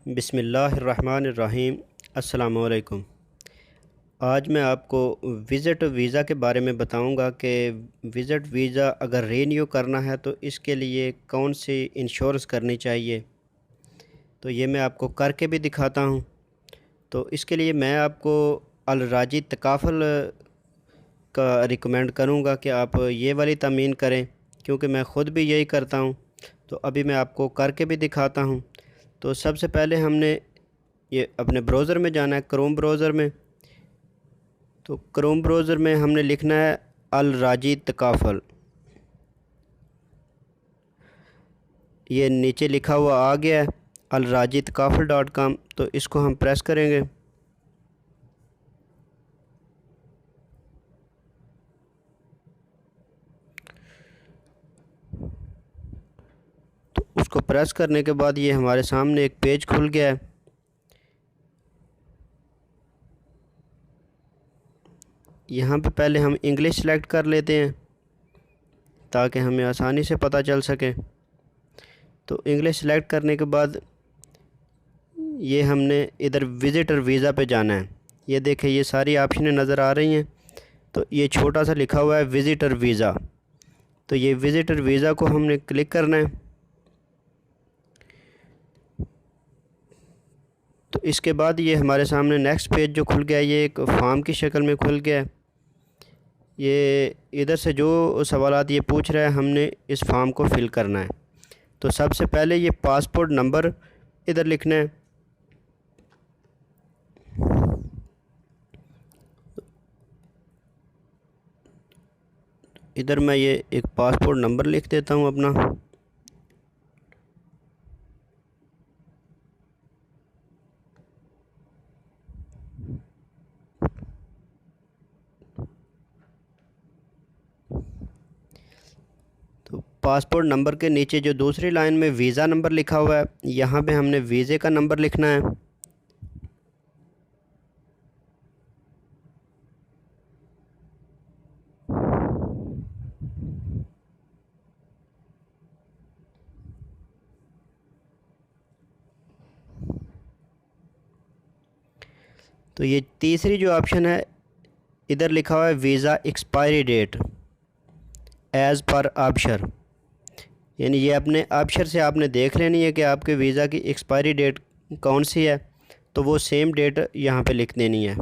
बिस्मिल्लाहिर्रहमानिर्रहीम। अस्सलामुअलैकुम। आज मैं आपको विज़िट वीज़ा के बारे में बताऊंगा कि विज़िट वीज़ा अगर रीन्यू करना है तो इसके लिए कौन सी इंश्योरेंस करनी चाहिए। तो ये मैं आपको करके भी दिखाता हूँ। तो इसके लिए मैं आपको अल राजी तकाफ़ुल का रिकमेंड करूँगा कि आप ये वाली तमीन करें, क्योंकि मैं ख़ुद भी यही करता हूँ। तो अभी मैं आपको करके भी दिखाता हूँ। तो सबसे पहले हमने ये अपने ब्राउज़र में जाना है, क्रोम ब्राउज़र में। तो क्रोम ब्राउज़र में हमने लिखना है अल राजी तकाफ़ुल। ये नीचे लिखा हुआ आ गया है अल राजी तकाफ़ुल.com। तो इसको हम प्रेस करेंगे। तो उसको प्रेस करने के बाद ये हमारे सामने एक पेज खुल गया है। यहाँ पे पहले हम इंग्लिश सेलेक्ट कर लेते हैं ताकि हमें आसानी से पता चल सके। तो इंग्लिश सेलेक्ट करने के बाद ये हमने इधर विज़िटर वीज़ा पे जाना है। ये देखें, ये सारी ऑप्शनें नज़र आ रही हैं। तो ये छोटा सा लिखा हुआ है विज़िटर वीज़ा। तो ये विज़िटर वीज़ा को हमने क्लिक करना है। तो इसके बाद ये हमारे सामने नेक्स्ट पेज जो खुल गया है, ये एक फॉर्म की शक्ल में खुल गया है। ये इधर से जो सवालात ये पूछ रहा है, हमने इस फॉर्म को फिल करना है। तो सबसे पहले ये पासपोर्ट नंबर इधर लिखना है। इधर मैं ये एक पासपोर्ट नंबर लिख देता हूँ अपना। तो पासपोर्ट नंबर के नीचे जो दूसरी लाइन में वीज़ा नंबर लिखा हुआ है, यहाँ पे हमने वीज़े का नंबर लिखना है। तो ये तीसरी जो ऑप्शन है, इधर लिखा हुआ है visa expiry date as per आबशर। यानी ये अपने आबशर से आपने देख लेनी है कि आपके वीज़ा की एक्सपायरी डेट कौन सी है। तो वो सेम डेट यहाँ पे लिख देनी है।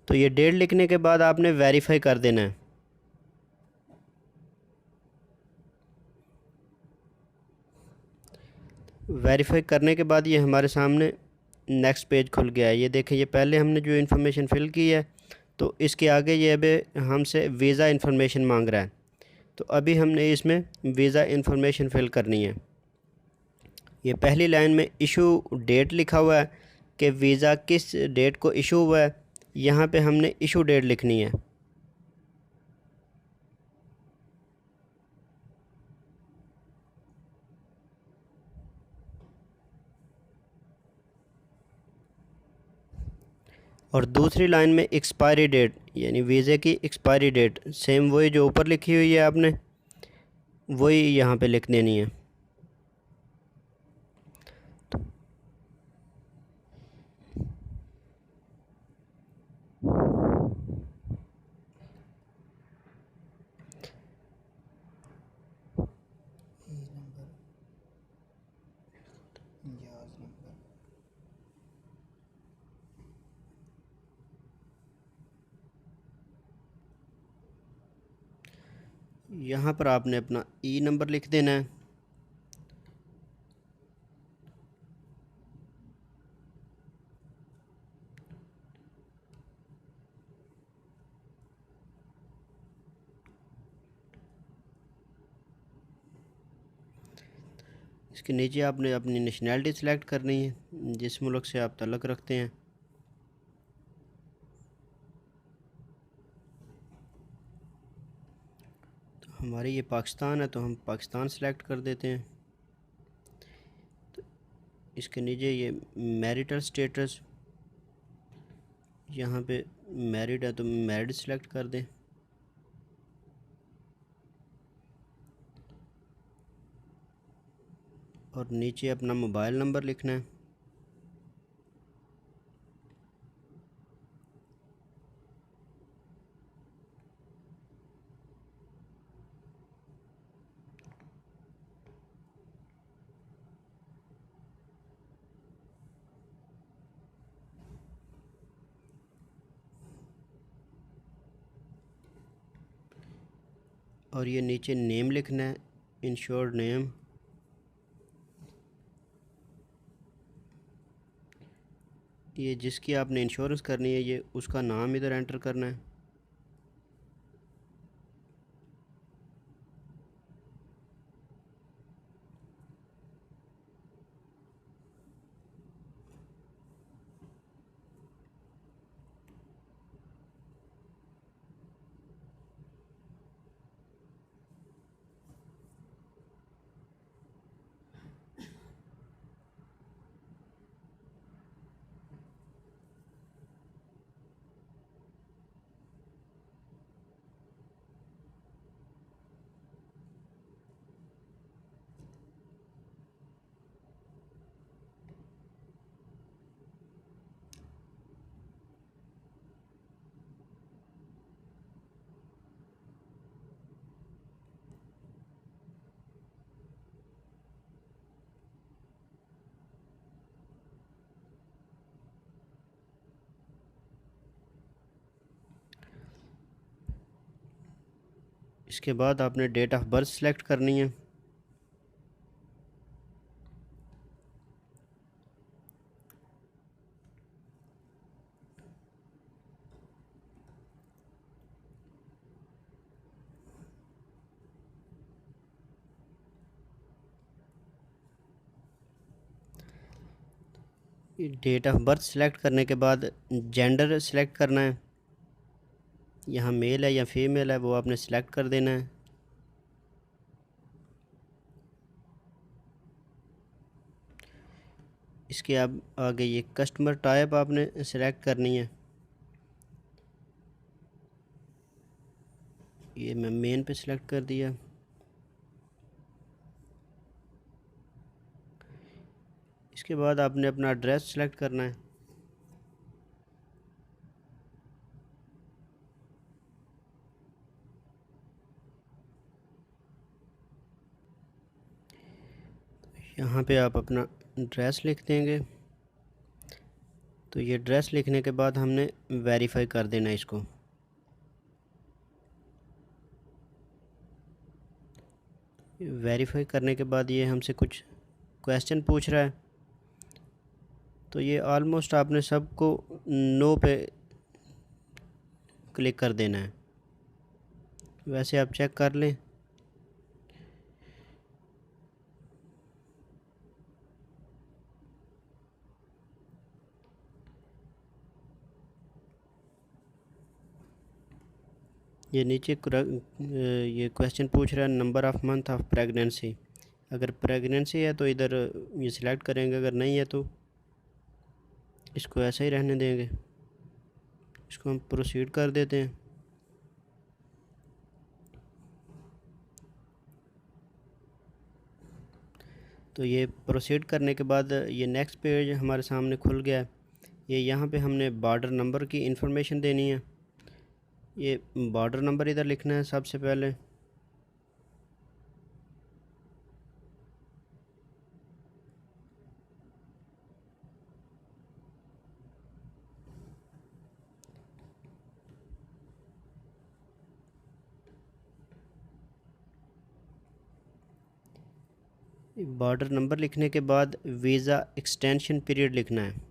तो ये डेट लिखने के बाद आपने वेरीफाई कर देना है। वेरीफाई करने के बाद ये हमारे सामने नेक्स्ट पेज खुल गया है। ये देखें, ये पहले हमने जो इन्फॉर्मेशन फ़िल की है, तो इसके आगे ये अभी हमसे वीज़ा इन्फॉर्मेशन मांग रहा है। तो अभी हमने इसमें वीज़ा इन्फॉर्मेशन फ़िल करनी है। ये पहली लाइन में इशू डेट लिखा हुआ है कि वीज़ा किस डेट को इशू हुआ है। यहाँ पे हमने इशू डेट लिखनी है। और दूसरी लाइन में एक्सपायरी डेट, यानी वीज़े की एक्सपायरी डेट सेम वही जो ऊपर लिखी हुई है आपने, वही यहाँ पे लिख देनी है। यहाँ पर आपने अपना ई नंबर लिख देना है। इसके नीचे आपने अपनी नेशनैलिटी सेलेक्ट करनी है, जिस मुल्क से आप तल्लुक़ रखते हैं। तो हमारी ये पाकिस्तान है, तो हम पाकिस्तान सेलेक्ट कर देते हैं। तो इसके नीचे ये मैरिटल स्टेटस, यहाँ पे मैरिड है तो मैरिड सेलेक्ट कर दें। और नीचे अपना मोबाइल नंबर लिखना है। और ये नीचे नेम लिखना है, इंश्योर्ड नेम। ये जिसकी आपने इंश्योरेंस करनी है, ये उसका नाम इधर एंटर करना है। इसके बाद आपने डेट ऑफ बर्थ सेलेक्ट करनी है। डेट ऑफ बर्थ सेलेक्ट करने के बाद जेंडर सेलेक्ट करना है, यहाँ मेल है या फीमेल है वो आपने सेलेक्ट कर देना है। इसके अब आगे ये कस्टमर टाइप आपने सेलेक्ट करनी है। ये मैं मेन पे सिलेक्ट कर दिया। इसके बाद आपने अपना एड्रेस सेलेक्ट करना है। यहाँ पे आप अपना एड्रेस लिख देंगे। तो ये एड्रेस लिखने के बाद हमने वेरीफाई कर देना इसको। वेरीफाई करने के बाद ये हमसे कुछ क्वेश्चन पूछ रहा है, तो ये ऑलमोस्ट आपने सबको नो पे क्लिक कर देना है। वैसे आप चेक कर लें। ये नीचे ये क्वेश्चन पूछ रहा है number of month of pregnancy. अगर प्रेगनेंसी है तो इधर ये सिलेक्ट करेंगे, अगर नहीं है तो इसको ऐसे ही रहने देंगे। इसको हम प्रोसीड कर देते हैं। तो ये प्रोसीड करने के बाद ये नेक्स्ट पेज हमारे सामने खुल गया है। ये यहाँ पे हमने बॉर्डर नंबर की इंफॉर्मेशन देनी है। ये बॉर्डर नंबर इधर लिखना है सबसे पहले। बॉर्डर नंबर लिखने के बाद वीज़ा एक्सटेंशन पीरियड लिखना है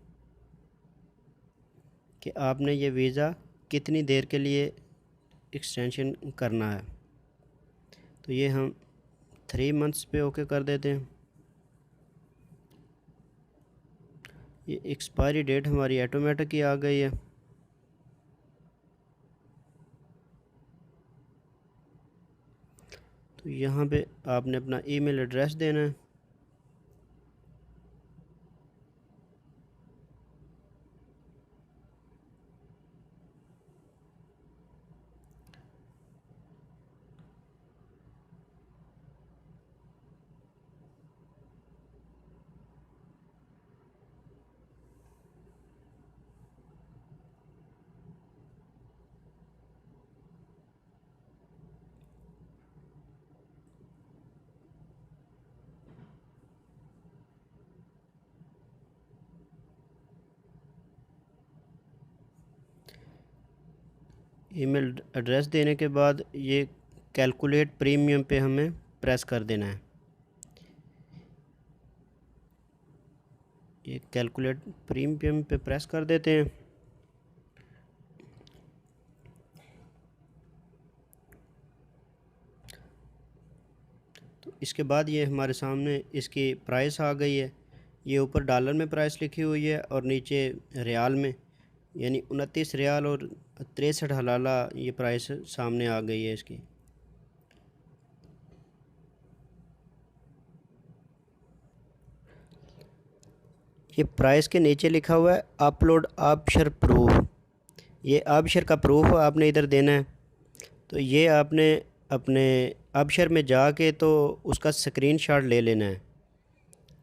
कि आपने ये वीज़ा कितनी देर के लिए एक्सटेंशन करना है। तो ये हम 3 मंथ्स पे ओके कर देते हैं। ये एक्सपायरी डेट हमारी ऑटोमेटिक ही आ गई है। तो यहाँ पे आपने अपना ईमेल एड्रेस देना है। ईमेल एड्रेस देने के बाद ये कैलकुलेट प्रीमियम पे हमें प्रेस कर देना है। ये कैलकुलेट प्रीमियम पे प्रेस कर देते हैं। तो इसके बाद ये हमारे सामने इसकी प्राइस आ गई है। ये ऊपर डॉलर में प्राइस लिखी हुई है और नीचे रियाल में, यानी 29 रियाल और 63 हलाला ये प्राइस सामने आ गई है इसकी। ये प्राइस के नीचे लिखा हुआ है अपलोड आबशर प्रूफ। ये आबशर का प्रूफ आपने इधर देना है। तो ये आपने अपने आबशर में जाके तो उसका स्क्रीनशॉट ले लेना है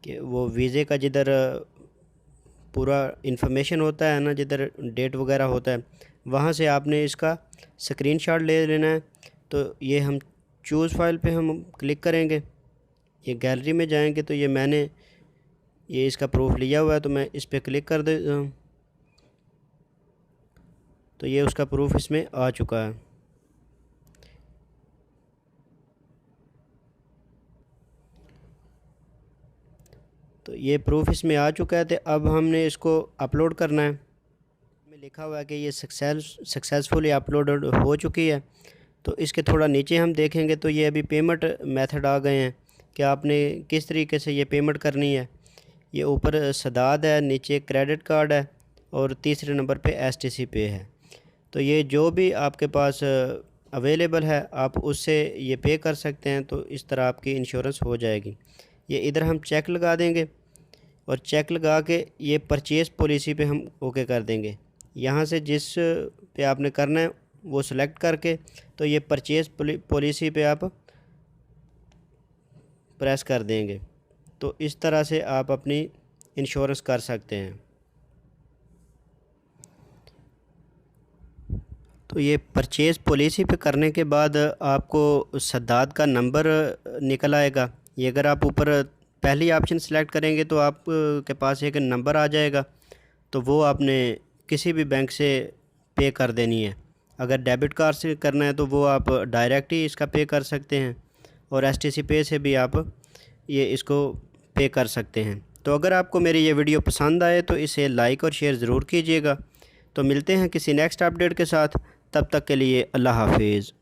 कि वो वीज़े का जिधर पूरा इन्फॉर्मेशन होता है ना, जिधर डेट वगैरह होता है, वहाँ से आपने इसका स्क्रीनशॉट ले लेना है। तो ये हम चूज़ फाइल पे हम क्लिक करेंगे, ये गैलरी में जाएंगे तो ये मैंने ये इसका प्रूफ लिया हुआ है, तो मैं इस पर क्लिक कर देता हूँ। तो ये उसका प्रूफ इसमें आ चुका है। तो ये प्रूफ इसमें आ चुका है। तो अब हमने इसको अपलोड करना है। में लिखा हुआ है कि ये सक्सेसफुली अपलोड हो चुकी है। तो इसके थोड़ा नीचे हम देखेंगे तो ये अभी पेमेंट मेथड आ गए हैं कि आपने किस तरीके से ये पेमेंट करनी है। ये ऊपर सदाद है, नीचे क्रेडिट कार्ड है और तीसरे नंबर पे एसटीसी पे है। तो ये जो भी आपके पास अवेलेबल है आप उससे ये पे कर सकते हैं। तो इस तरह आपकी इंश्योरेंस हो जाएगी। ये इधर हम चेक लगा देंगे और चेक लगा के ये परचेज़ पॉलिसी पे हम ओके कर देंगे। यहाँ से जिस पे आपने करना है वो सिलेक्ट करके तो ये परचेज़ पॉलिसी पे आप प्रेस कर देंगे। तो इस तरह से आप अपनी इंश्योरेंस कर सकते हैं। तो ये परचेज़ पॉलिसी पे करने के बाद आपको सद्दाद का नंबर निकल आएगा। ये अगर आप ऊपर पहली ऑप्शन सेलेक्ट करेंगे तो आप के पास एक नंबर आ जाएगा। तो वो आपने किसी भी बैंक से पे कर देनी है। अगर डेबिट कार्ड से करना है तो वो आप डायरेक्ट ही इसका पे कर सकते हैं और एसटीसी पे से भी आप ये इसको पे कर सकते हैं। तो अगर आपको मेरी ये वीडियो पसंद आए तो इसे लाइक और शेयर ज़रूर कीजिएगा। तो मिलते हैं किसी नेक्स्ट अपडेट के साथ, तब तक के लिए अल्लाह हाफिज़।